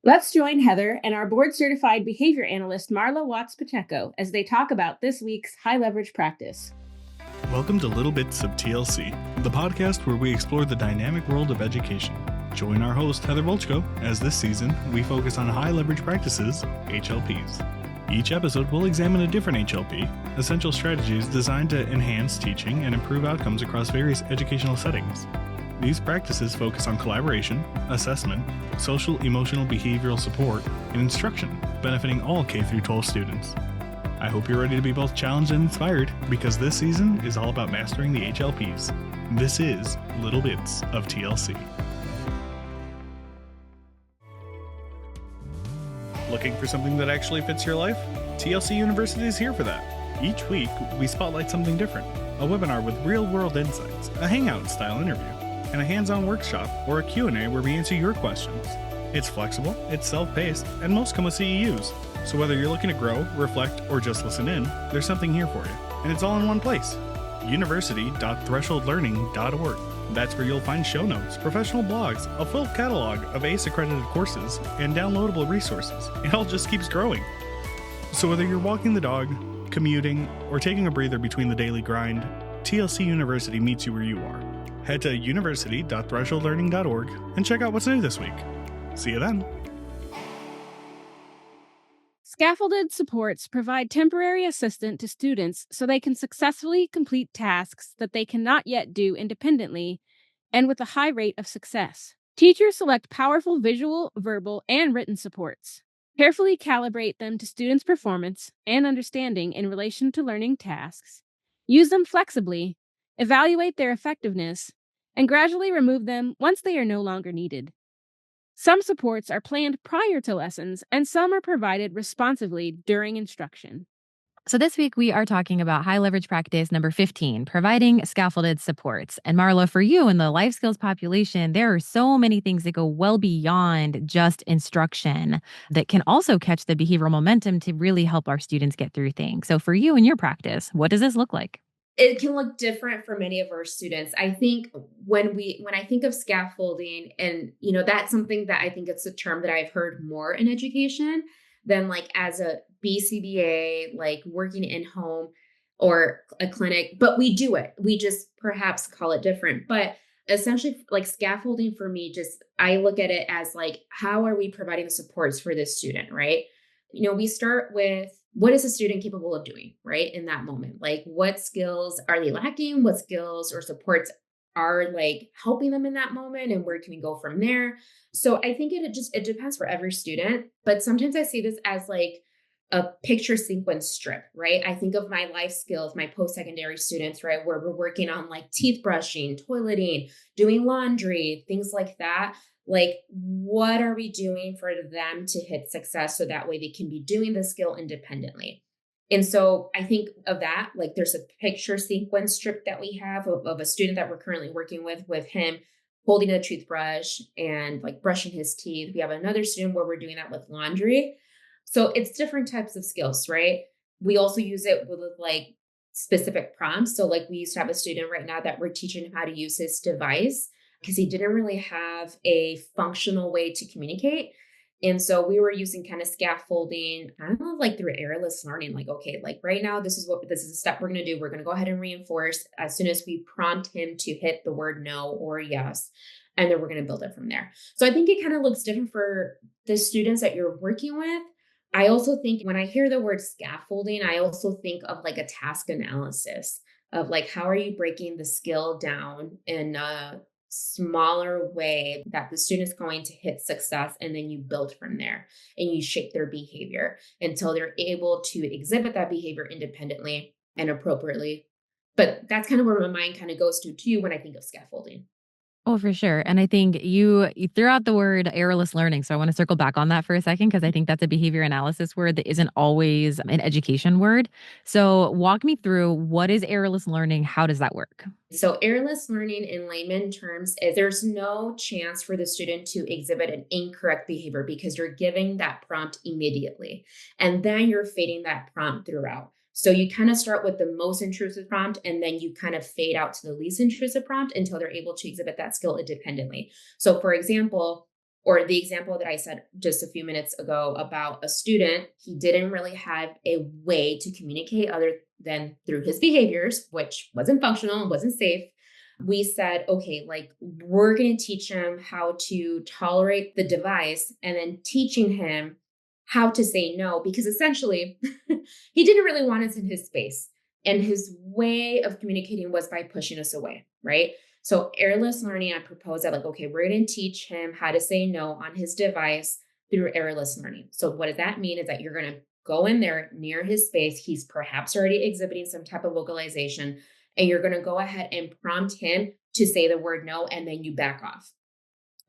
Let's join Heather and our board certified behavior analyst Marla Watts Pacheco as they talk about this week's high leverage practice. Welcome to Little Bits of TLC, the podcast where we explore the dynamic world of education. Join our host, Heather Volchko, as this season we focus on high leverage practices, HLPs. Each episode will examine a different HLP, essential strategies designed to enhance teaching and improve outcomes across various educational settings. These practices focus on collaboration, assessment, social, emotional, behavioral support, and instruction, benefiting all K-12 students. I hope you're ready to be both challenged and inspired, because this season is all about mastering the HLPs. This is Little Bits of TLC. Looking for something that actually fits your life? TLC University is here for that. Each week, we spotlight something different. A webinar with real-world insights, a hangout-style interview, and a hands-on workshop or a Q&A where we answer your questions. It's flexible, it's self-paced, and most come with CEUs. So whether you're looking to grow, reflect, or just listen in, there's something here for you. And it's all in one place. university.thresholdlearning.org. That's where you'll find show notes, professional blogs, a full catalog of ACE-accredited courses, and downloadable resources. It all just keeps growing. So whether you're walking the dog, commuting, or taking a breather between the daily grind, TLC University meets you where you are. Head to university.thresholdlearning.org and check out what's new this week. See you then. Scaffolded supports provide temporary assistance to students so they can successfully complete tasks that they cannot yet do independently and with a high rate of success. Teachers select powerful visual, verbal, and written supports. Carefully calibrate them to students' performance and understanding in relation to learning tasks. Use them flexibly, evaluate their effectiveness, and gradually remove them once they are no longer needed. Some supports are planned prior to lessons, and some are provided responsively during instruction. So this week we are talking about high leverage practice number 15, providing scaffolded supports. And Marla, for you in the life skills population, there are so many things that go well beyond just instruction that can also catch the behavioral momentum to really help our students get through things. So for you in your practice, what does this look like? It can look different for many of our students. I think when I think of scaffolding, and that's something that I think it's a term that I've heard more in education than like as a BCBA, like working in home or a clinic, but we do it. We just perhaps call it different. But essentially, like scaffolding for me, just I look at it as like, how are we providing the supports for this student, right? We start with what is a student capable of doing, right? In that moment, like what skills are they lacking? What skills or supports are like helping them in that moment? And where can we go from there? So I think it depends for every student, but sometimes I see this as like a picture sequence strip, right? I think of my life skills, my post-secondary students, right? Where we're working on like teeth brushing, toileting, doing laundry, things like that. Like, what are we doing for them to hit success so that way they can be doing the skill independently? And so I think of that, like there's a picture sequence strip that we have of a student that we're currently working with him holding a toothbrush and like brushing his teeth. We have another student where we're doing that with laundry. So it's different types of skills, right? We also use it with like specific prompts. So like we used to have a student right now that we're teaching him how to use his device because he didn't really have a functional way to communicate. And so we were using kind of scaffolding, I don't know, like through errorless learning, like, okay, like right now, this is a step we're going to do. We're going to go ahead and reinforce as soon as we prompt him to hit the word no or yes. And then we're going to build it from there. So I think it kind of looks different for the students that you're working with. I also think when I hear the word scaffolding, I also think of like a task analysis of like, how are you breaking the skill down in a smaller way that the student is going to hit success, and then you build from there and you shape their behavior until they're able to exhibit that behavior independently and appropriately. But that's kind of where my mind kind of goes to too when I think of scaffolding. Oh, for sure. And I think you threw out the word errorless learning. So I want to circle back on that for a second because I think that's a behavior analysis word that isn't always an education word. So walk me through, what is errorless learning? How does that work? So errorless learning in layman terms is there's no chance for the student to exhibit an incorrect behavior because you're giving that prompt immediately. And then you're fading that prompt throughout. So you kind of start with the most intrusive prompt, and then you kind of fade out to the least intrusive prompt until they're able to exhibit that skill independently. So for example, Or the example that I said just a few minutes ago about a student, he didn't really have a way to communicate other than through his behaviors, which wasn't functional and wasn't safe. We said, okay, like we're going to teach him how to tolerate the device and then teaching him how to say no, because essentially he didn't really want us in his space. And his way of communicating was by pushing us away, right? So errorless learning, I propose that like, okay, we're going to teach him how to say no on his device through errorless learning. So what does that mean is that you're going to go in there near his space. He's perhaps already exhibiting some type of vocalization, and you're going to go ahead and prompt him to say the word no, and then you back off.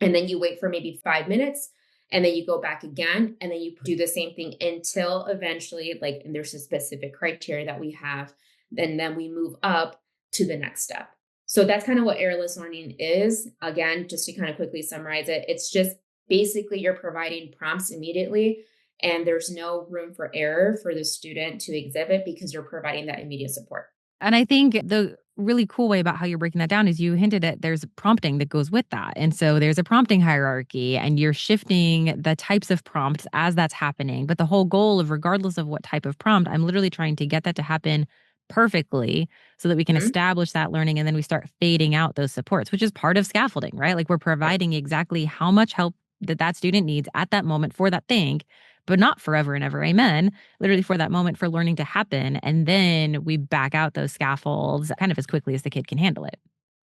And then you wait for maybe 5 minutes, and then you go back again, and then you do the same thing until eventually, like, and there's a specific criteria that we have, and then we move up to the next step. So that's kind of what errorless learning is. Again, just to kind of quickly summarize it, it's just basically you're providing prompts immediately, and there's no room for error for the student to exhibit because you're providing that immediate support. And I think the really cool way about how you're breaking that down is you hinted at there's prompting that goes with that. And so there's a prompting hierarchy and you're shifting the types of prompts as that's happening. But the whole goal of regardless of what type of prompt, I'm literally trying to get that to happen perfectly so that we can Mhm. establish that learning and then we start fading out those supports, which is part of scaffolding, right? Like we're providing exactly how much help that student needs at that moment for that thing, but not forever and ever. Amen, literally for that moment for learning to happen. And then we back out those scaffolds kind of as quickly as the kid can handle it.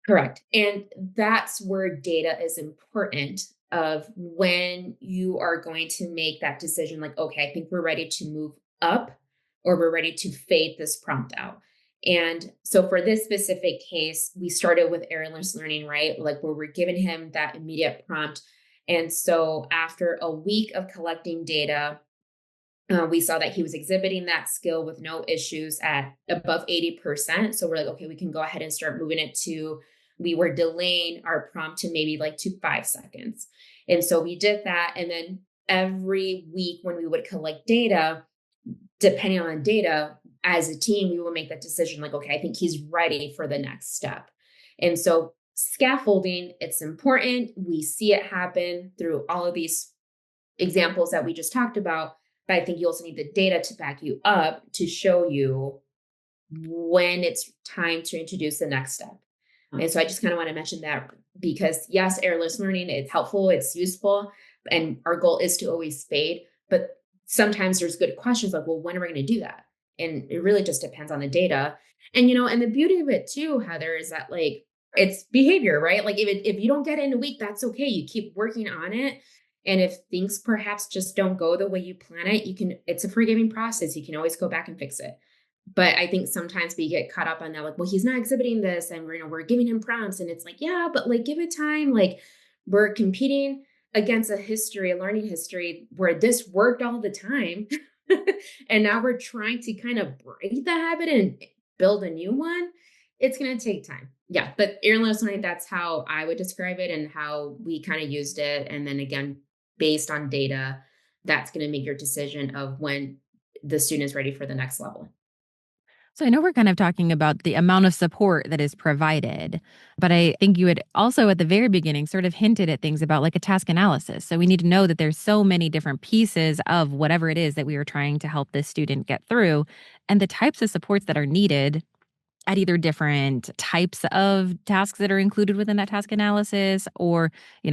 Correct. And that's where data is important of when you are going to make that decision like, okay, I think we're ready to move up or we're ready to fade this prompt out. And so for this specific case, we started with errorless learning, right? Like where we're giving him that immediate prompt. And so after a week of collecting data, we saw that he was exhibiting that skill with no issues at above 80%. So we're like, okay, we can go ahead and start moving it to, we were delaying our prompt to maybe like to 5 seconds. And so we did that. And then every week when we would collect data, depending on the data, as a team, we will make that decision like, okay, I think he's ready for the next step. And so scaffolding, it's important. We see it happen through all of these examples that we just talked about, but I think you also need the data to back you up to show you when it's time to introduce the next step. And so I just kind of want to mention that because yes, errorless learning, it's helpful, it's useful, and our goal is to always fade. But sometimes there's good questions like, well, when are we going to do that? And it really just depends on the data. And and the beauty of it too, Heather, is that like it's behavior, right? Like if you don't get it in a week, that's okay. You keep working on it. And if things perhaps just don't go the way you plan it, it's a forgiving process. You can always go back and fix it. But I think sometimes we get caught up on that, like, well, he's not exhibiting this, and we're giving him prompts, and it's like, yeah, but like, give it time. Like, we're competing against a learning history where this worked all the time, and now we're trying to kind of break the habit and build a new one. It's going to take time. Yeah, but earless learning, that's how I would describe it, and how we kind of used it. And then again, based on data, that's going to make your decision of when the student is ready for the next level. So I know we're kind of talking about the amount of support that is provided, but I think you had also at the very beginning sort of hinted at things about like a task analysis. So we need to know that there's so many different pieces of whatever it is that we are trying to help this student get through and the types of supports that are needed at either different types of tasks that are included within that task analysis or,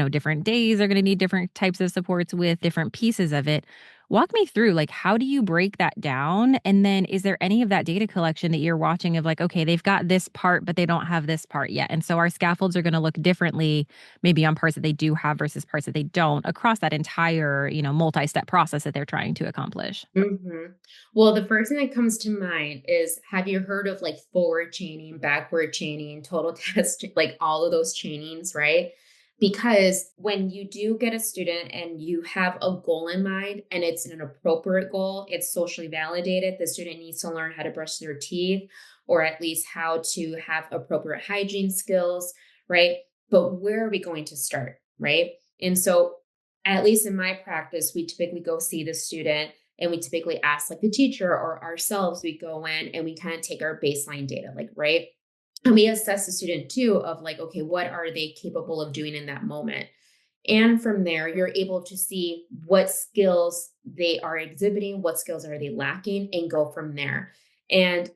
different days are going to need different types of supports with different pieces of it. Walk me through like how do you break that down? And then is there any of that data collection that you're watching of like, okay, they've got this part, but they don't have this part yet. And so our scaffolds are going to look differently, maybe on parts that they do have versus parts that they don't across that entire, multi-step process that they're trying to accomplish. Mhm. Well, the first thing that comes to mind is, have you heard of like forward chaining, backward chaining, total test, like all of those chainings, right? Because when you do get a student and you have a goal in mind and it's an appropriate goal, it's socially validated, the student needs to learn how to brush their teeth or at least how to have appropriate hygiene skills, right? But where are we going to start, right? And so at least in my practice, we typically go see the student and we typically ask like the teacher or ourselves, we go in and we kind of take our baseline data, like, right? And we assess the student too of like, okay, what are they capable of doing in that moment? And from there, you're able to see what skills they are exhibiting, what skills are they lacking, and go from there. And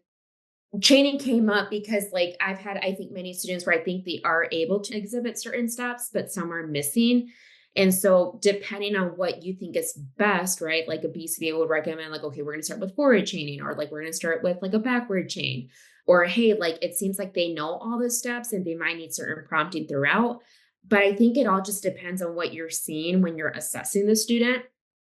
training came up because, like, I've had, I think, many students where I think they are able to exhibit certain steps, but some are missing. And so, depending on what you think is best, right? Like a BCBA would recommend, like, okay, we're going to start with forward chaining, or like we're going to start with like a backward chain, or hey, like it seems like they know all the steps and they might need certain prompting throughout. But I think it all just depends on what you're seeing when you're assessing the student.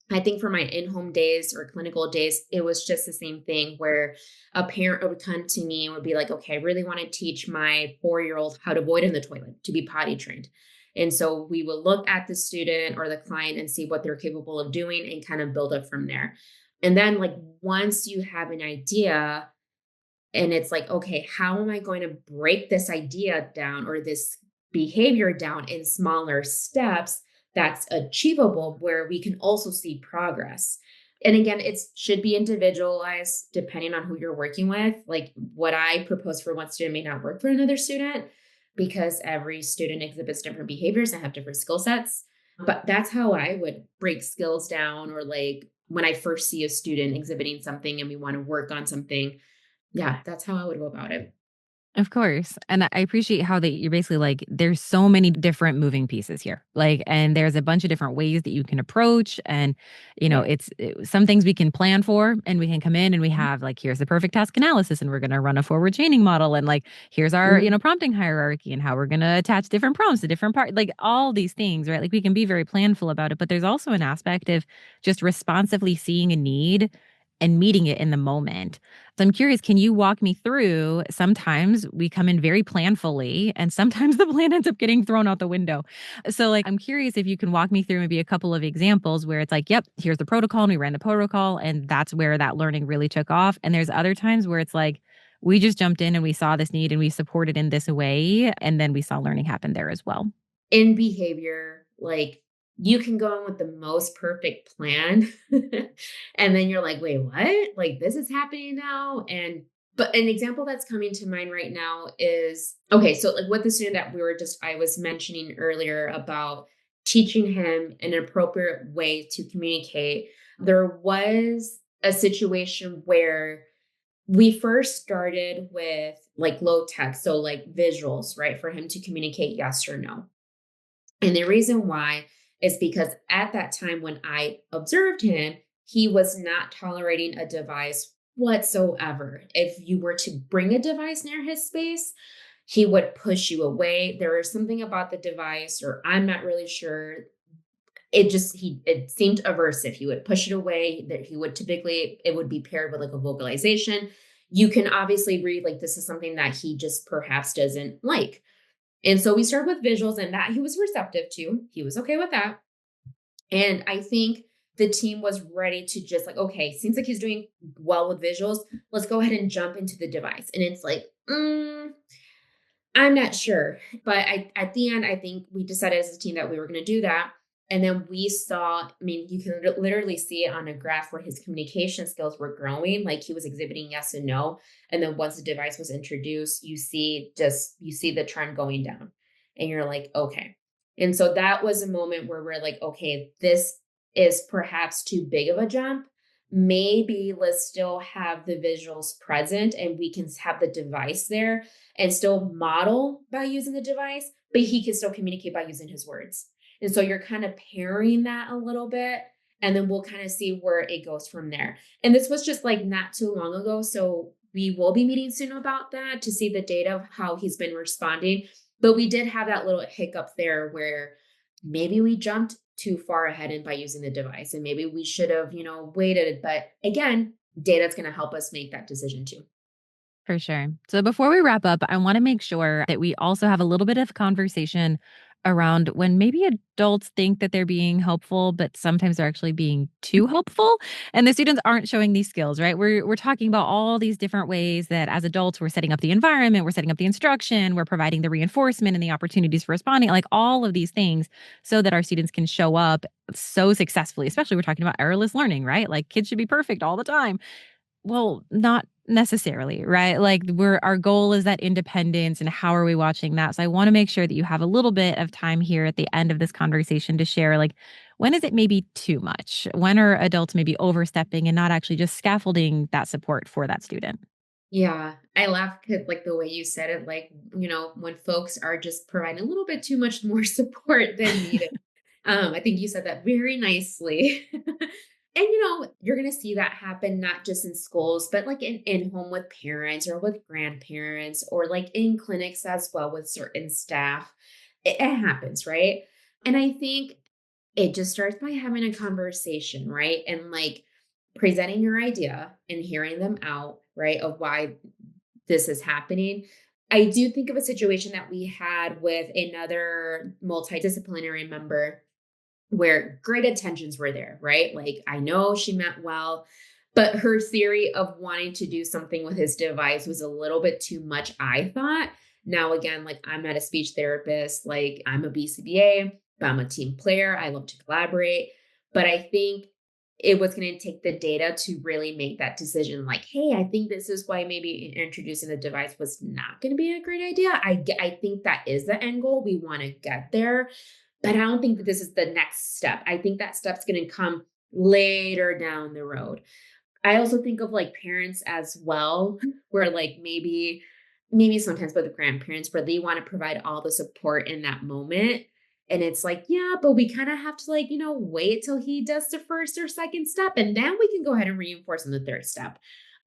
I think for my in-home days or clinical days, it was just the same thing where a parent would come to me and would be like, okay, I really want to teach my 4-year-old how to void in the toilet to be potty trained. And so we will look at the student or the client and see what they're capable of doing and kind of build up from there. And then, like, once you have an idea, and it's like, okay, how am I going to break this idea down or this behavior down in smaller steps that's achievable where we can also see progress? And again, it should be individualized depending on who you're working with. Like what I propose for one student may not work for another student because every student exhibits different behaviors and have different skill sets. But that's how I would break skills down, or like when I first see a student exhibiting something and we want to work on something, yeah, that's how I would go about it. Of course. And I appreciate how that you're basically like, there's so many different moving pieces here. Like, and there's a bunch of different ways that you can approach. And, Yeah. some things we can plan for and we can come in and we Mhm. have like, here's the perfect task analysis and we're going to run a forward chaining model. And like, here's our, Mhm. prompting hierarchy and how we're going to attach different prompts to different parts, like all these things, right? Like we can be very planful about it, but there's also an aspect of just responsively seeing a need and meeting it in the moment. So I'm curious, can you walk me through? Sometimes we come in very planfully, and sometimes the plan ends up getting thrown out the window. So, like, I'm curious if you can walk me through maybe a couple of examples where it's like, yep, here's the protocol, and we ran the protocol, and that's where that learning really took off. And there's other times where it's like, we just jumped in and we saw this need and we supported in this way, and then we saw learning happen there as well. In behavior, like you can go in with the most perfect plan. And then you're like, wait, what? Like this is happening now. And but an example that's coming to mind right now is okay, so like with the student that I was mentioning earlier about teaching him an appropriate way to communicate. There was a situation where we first started with like low text, so like visuals, right? For him to communicate yes or no. And the reason why is because at that time when I observed him, he was not tolerating a device whatsoever. If you were to bring a device near his space, he would push you away. There was something about the device, or I'm not really sure. It seemed aversive. He would push it away. That he would typically, it would be paired with like a vocalization. You can obviously read like this is something that he just perhaps doesn't like. And so we started with visuals, and that he was receptive to. He was okay with that. And I think the team was ready to just like, okay, seems like he's doing well with visuals. Let's go ahead and jump into the device. And it's like, I'm not sure. But at the end, I think we decided as a team that we were going to do that. And then we saw, I mean, you can literally see it on a graph where his communication skills were growing. Like he was exhibiting yes and no. And then once the device was introduced, you see the trend going down. And you're like, okay. And so that was a moment where we're like, okay, this is perhaps too big of a jump. Maybe let's still have the visuals present and we can have the device there and still model by using the device, but he can still communicate by using his words. And so you're kind of pairing that a little bit, and then we'll kind of see where it goes from there. And this was just like not too long ago. So we will be meeting soon about that to see the data of how he's been responding. But we did have that little hiccup there where maybe we jumped too far ahead and by using the device, and maybe we should have, waited. But again, data's going to help us make that decision too. For sure. So before we wrap up, I want to make sure that we also have a little bit of conversation around when maybe adults think that they're being helpful, but sometimes they're actually being too helpful, and the students aren't showing these skills, right? We're talking about all these different ways that as adults we're setting up the environment, we're setting up the instruction, we're providing the reinforcement and the opportunities for responding, like all of these things so that our students can show up so successfully. Especially we're talking about errorless learning, right? Like kids should be perfect all the time. Well, not necessarily, right? Like our goal is that independence, and how are we watching that? So I want to make sure that you have a little bit of time here at the end of this conversation to share, like, when is it maybe too much? When are adults maybe overstepping and not actually just scaffolding that support for that student? Yeah, I laugh because like the way you said it, like, when folks are just providing a little bit too much more support than needed. I think you said that very nicely. And you're gonna see that happen not just in schools, but like in home with parents or with grandparents or like in clinics as well with certain staff. It happens, right? And I think it just starts by having a conversation, right? And like presenting your idea and hearing them out, right? Of why this is happening. I do think of a situation that we had with another multidisciplinary member where great intentions were there, right? Like, I know she meant well, but her theory of wanting to do something with his device was a little bit too much, I thought. Now, again, like, I'm not a speech therapist, like, I'm a BCBA, but I'm a team player. I love to collaborate. But I think it was going to take the data to really make that decision like, hey, I think this is why maybe introducing the device was not going to be a great idea. I think that is the end goal. We want to get there, but I don't think that this is the next step. I think that step's going to come later down the road. I also think of like parents as well, where like maybe sometimes with the grandparents where they want to provide all the support in that moment. And it's like, yeah, but we kind of have to like, wait till he does the first or second step. And then we can go ahead and reinforce in the third step.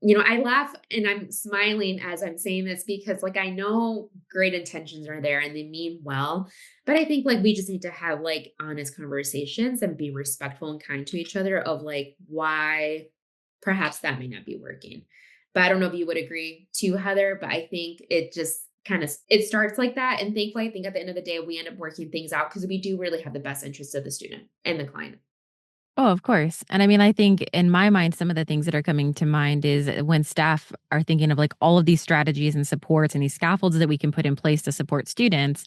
I laugh and I'm smiling as I'm saying this because like I know great intentions are there and they mean well, but I think like we just need to have like honest conversations and be respectful and kind to each other of like why perhaps that may not be working. But I don't know if you would agree too, Heather, but I think it just kind of it starts like that. And thankfully, I think at the end of the day, we end up working things out because we do really have the best interests of the student and the client. Oh, of course. And I mean, I think in my mind, some of the things that are coming to mind is when staff are thinking of like all of these strategies and supports and these scaffolds that we can put in place to support students.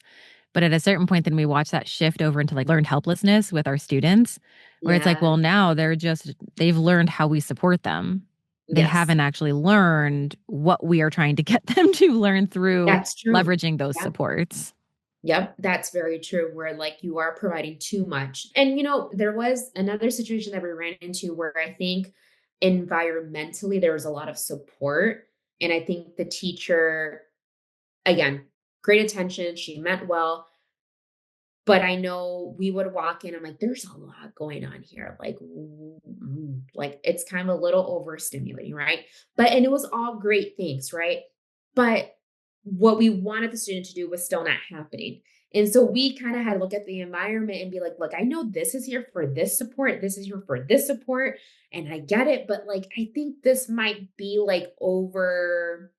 But at a certain point, then we watch that shift over into like learned helplessness with our students, where it's like, Yeah. well, now they've learned how we support them. They Yes. haven't actually learned what we are trying to get them to learn through That's true. leveraging those Yeah. supports. Yep, that's very true. Where like you are providing too much. And there was another situation that we ran into where I think environmentally there was a lot of support. And I think the teacher, again, great attention, she meant well. But I know we would walk in, I'm like, there's a lot going on here. Like, like it's kind of a little overstimulating, right? And it was all great things, right? But what we wanted the student to do was still not happening. And so we kind of had to look at the environment and be like, look, I know this is here for this support, this is here for this support, and I get it, but like I think this might be like overdoing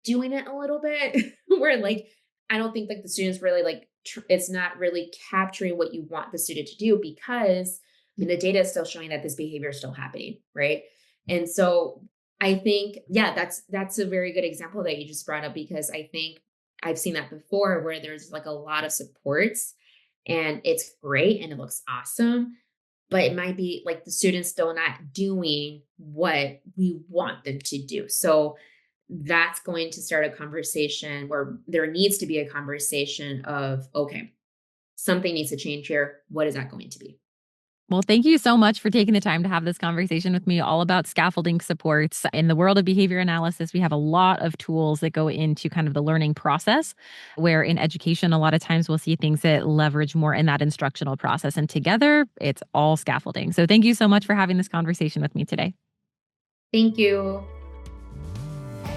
it a little bit, where like I don't think like the students really like it's not really capturing what you want the student to do because I mean the data is still showing that this behavior is still happening, right? And so I think yeah, that's a very good example that you just brought up because I think I've seen that before where there's like a lot of supports and it's great and it looks awesome, but it might be like the students still not doing what we want them to do. So that's going to start a conversation where there needs to be a conversation of, okay, something needs to change here. What is that going to be? Well, thank you so much for taking the time to have this conversation with me all about scaffolding supports. In the world of behavior analysis, we have a lot of tools that go into kind of the learning process, where in education, a lot of times we'll see things that leverage more in that instructional process. And together, it's all scaffolding. So thank you so much for having this conversation with me today. Thank you.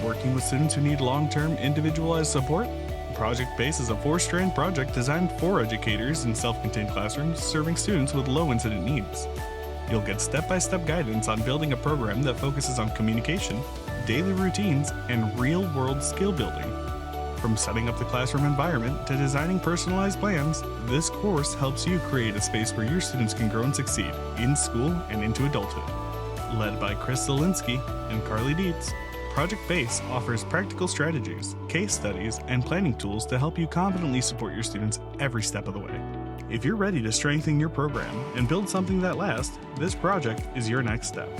Working with students who need long-term individualized support? Project Base is a 4-strand project designed for educators in self-contained classrooms serving students with low incident needs. You'll get step-by-step guidance on building a program that focuses on communication, daily routines, and real-world skill building. From setting up the classroom environment to designing personalized plans, this course helps you create a space where your students can grow and succeed in school and into adulthood. Led by Chris Zielinski and Carly Dietz, Project Base offers practical strategies, case studies, and planning tools to help you confidently support your students every step of the way. If you're ready to strengthen your program and build something that lasts, this project is your next step.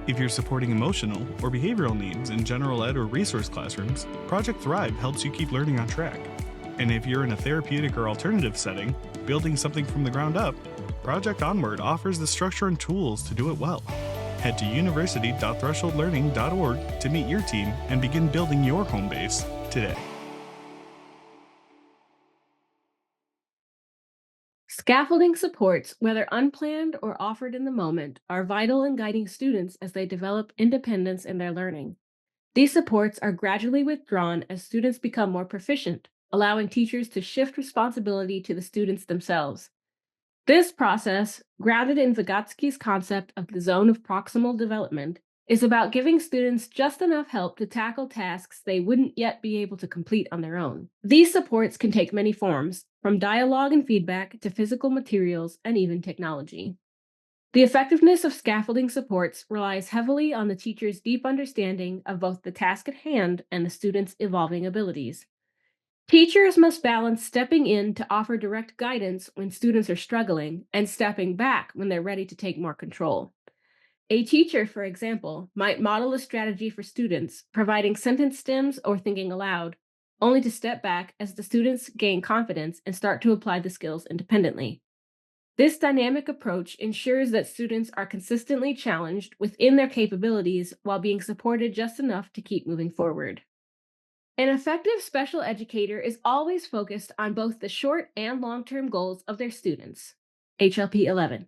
If you're supporting emotional or behavioral needs in general ed or resource classrooms, Project Thrive helps you keep learning on track. And if you're in a therapeutic or alternative setting, building something from the ground up, Project Onward offers the structure and tools to do it well. Head to university.thresholdlearning.org to meet your team and begin building your home base today. Scaffolding supports, whether unplanned or offered in the moment, are vital in guiding students as they develop independence in their learning. These supports are gradually withdrawn as students become more proficient, allowing teachers to shift responsibility to the students themselves. This process, grounded in Vygotsky's concept of the zone of proximal development, is about giving students just enough help to tackle tasks they wouldn't yet be able to complete on their own. These supports can take many forms, from dialogue and feedback to physical materials and even technology. The effectiveness of scaffolding supports relies heavily on the teacher's deep understanding of both the task at hand and the student's evolving abilities. Teachers must balance stepping in to offer direct guidance when students are struggling and stepping back when they're ready to take more control. A teacher, for example, might model a strategy for students, providing sentence stems or thinking aloud, only to step back as the students gain confidence and start to apply the skills independently. This dynamic approach ensures that students are consistently challenged within their capabilities while being supported just enough to keep moving forward. An effective special educator is always focused on both the short and long term goals of their students. HLP 11.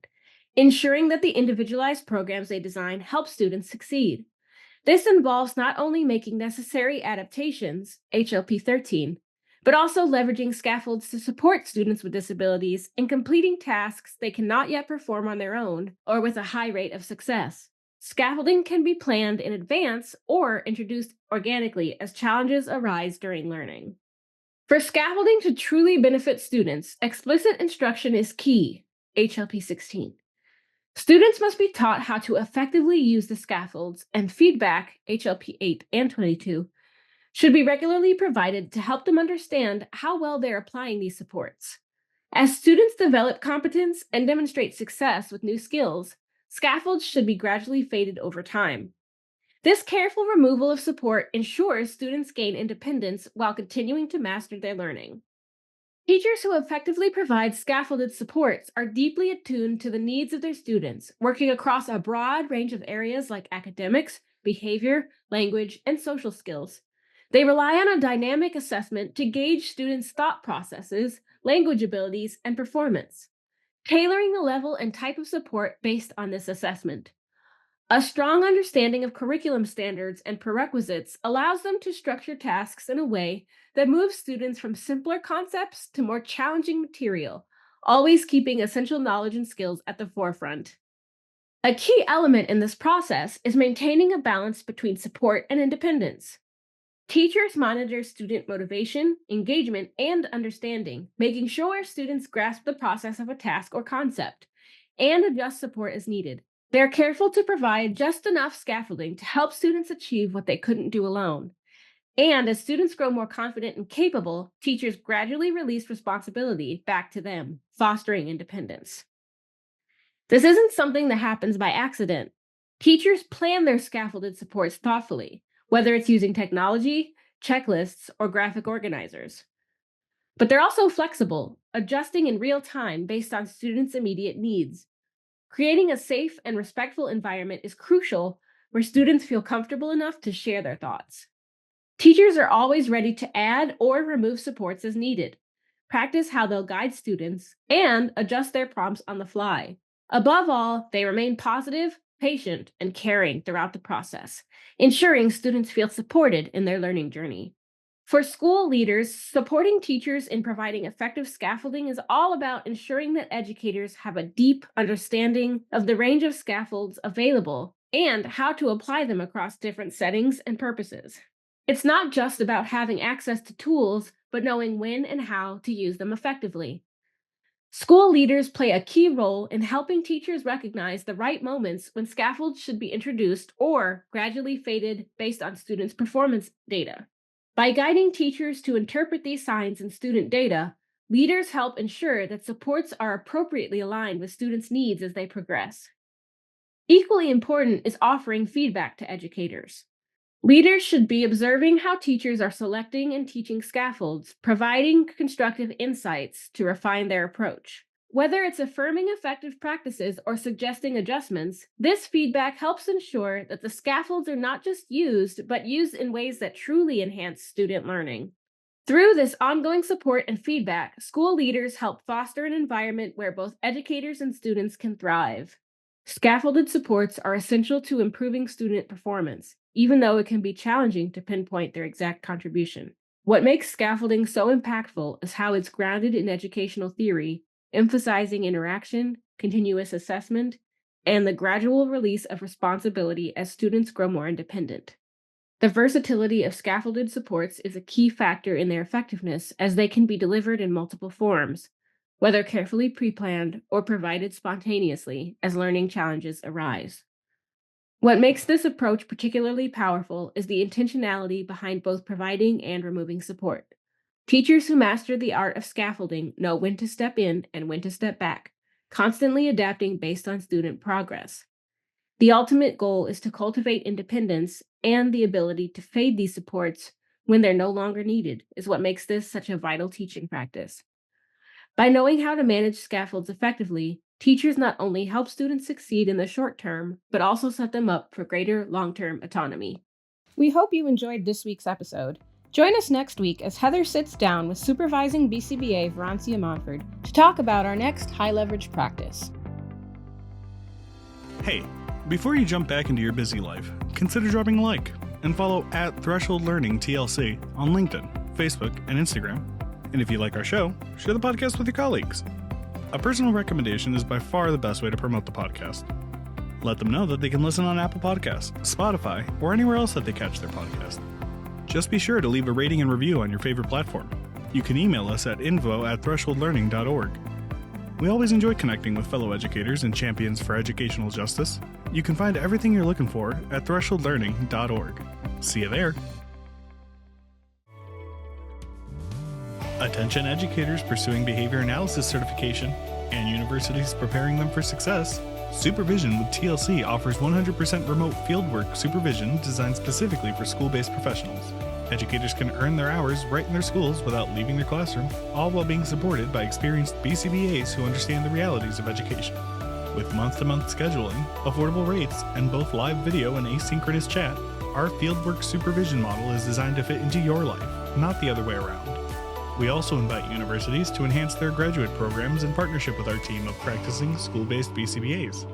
Ensuring that the individualized programs they design help students succeed. This involves not only making necessary adaptations, HLP 13, but also leveraging scaffolds to support students with disabilities in completing tasks they cannot yet perform on their own or with a high rate of success. Scaffolding can be planned in advance or introduced organically as challenges arise during learning. For scaffolding to truly benefit students, explicit instruction is key, HLP 16. Students must be taught how to effectively use the scaffolds, and feedback, HLP 8 and 22, should be regularly provided to help them understand how well they're applying these supports. As students develop competence and demonstrate success with new skills, scaffolds should be gradually faded over time. This careful removal of support ensures students gain independence while continuing to master their learning. Teachers who effectively provide scaffolded supports are deeply attuned to the needs of their students, working across a broad range of areas like academics, behavior, language, and social skills. They rely on a dynamic assessment to gauge students' thought processes, language abilities, and performance, tailoring the level and type of support based on this assessment. A strong understanding of curriculum standards and prerequisites allows them to structure tasks in a way that moves students from simpler concepts to more challenging material, always keeping essential knowledge and skills at the forefront. A key element in this process is maintaining a balance between support and independence. Teachers monitor student motivation, engagement, and understanding, making sure students grasp the process of a task or concept, and adjust support as needed. They're careful to provide just enough scaffolding to help students achieve what they couldn't do alone. And as students grow more confident and capable, teachers gradually release responsibility back to them, fostering independence. This isn't something that happens by accident. Teachers plan their scaffolded supports thoughtfully, whether it's using technology, checklists, or graphic organizers. But they're also flexible, adjusting in real time based on students' immediate needs. Creating a safe and respectful environment is crucial where students feel comfortable enough to share their thoughts. Teachers are always ready to add or remove supports as needed, practice how they'll guide students, and adjust their prompts on the fly. Above all, they remain positive, patient, and caring throughout the process, ensuring students feel supported in their learning journey. For school leaders, supporting teachers in providing effective scaffolding is all about ensuring that educators have a deep understanding of the range of scaffolds available and how to apply them across different settings and purposes. It's not just about having access to tools, but knowing when and how to use them effectively. School leaders play a key role in helping teachers recognize the right moments when scaffolds should be introduced or gradually faded based on students' performance data. By guiding teachers to interpret these signs in student data, leaders help ensure that supports are appropriately aligned with students' needs as they progress. Equally important is offering feedback to educators. Leaders should be observing how teachers are selecting and teaching scaffolds, providing constructive insights to refine their approach. Whether it's affirming effective practices or suggesting adjustments, this feedback helps ensure that the scaffolds are not just used, but used in ways that truly enhance student learning. Through this ongoing support and feedback, school leaders help foster an environment where both educators and students can thrive. Scaffolded supports are essential to improving student performance, even though it can be challenging to pinpoint their exact contribution. What makes scaffolding so impactful is how it's grounded in educational theory, emphasizing interaction, continuous assessment, and the gradual release of responsibility as students grow more independent. The versatility of scaffolded supports is a key factor in their effectiveness as they can be delivered in multiple forms, whether carefully pre-planned or provided spontaneously as learning challenges arise. What makes this approach particularly powerful is the intentionality behind both providing and removing support. Teachers who master the art of scaffolding know when to step in and when to step back, constantly adapting based on student progress. The ultimate goal is to cultivate independence, and the ability to fade these supports when they're no longer needed is what makes this such a vital teaching practice. By knowing how to manage scaffolds effectively, teachers not only help students succeed in the short term, but also set them up for greater long-term autonomy. We hope you enjoyed this week's episode. Join us next week as Heather sits down with supervising BCBA Verancia Monford to talk about our next high-leverage practice. Hey, before you jump back into your busy life, consider dropping a like and follow at Threshold Learning TLC on LinkedIn, Facebook, and Instagram. And if you like our show, share the podcast with your colleagues. A personal recommendation is by far the best way to promote the podcast. Let them know that they can listen on Apple Podcasts, Spotify, or anywhere else that they catch their podcast. Just be sure to leave a rating and review on your favorite platform. You can email us at info@thresholdlearning.org. We always enjoy connecting with fellow educators and champions for educational justice. You can find everything you're looking for at thresholdlearning.org. See you there. Attention educators pursuing behavior analysis certification and universities preparing them for success. Supervision with TLC offers 100% remote fieldwork supervision designed specifically for school-based professionals. Educators can earn their hours right in their schools without leaving their classroom, all while being supported by experienced BCBAs who understand the realities of education. With month-to-month scheduling, affordable rates, and both live video and asynchronous chat, our fieldwork supervision model is designed to fit into your life, not the other way around. We also invite universities to enhance their graduate programs in partnership with our team of practicing school-based BCBAs.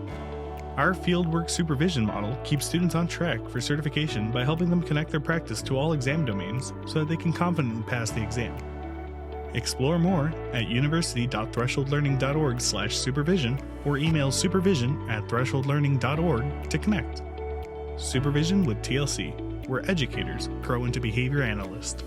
Our fieldwork supervision model keeps students on track for certification by helping them connect their practice to all exam domains so that they can confidently pass the exam. Explore more at university.thresholdlearning.org/supervision or email supervision@thresholdlearning.org to connect. Supervision with TLC, where educators grow into behavior analysts.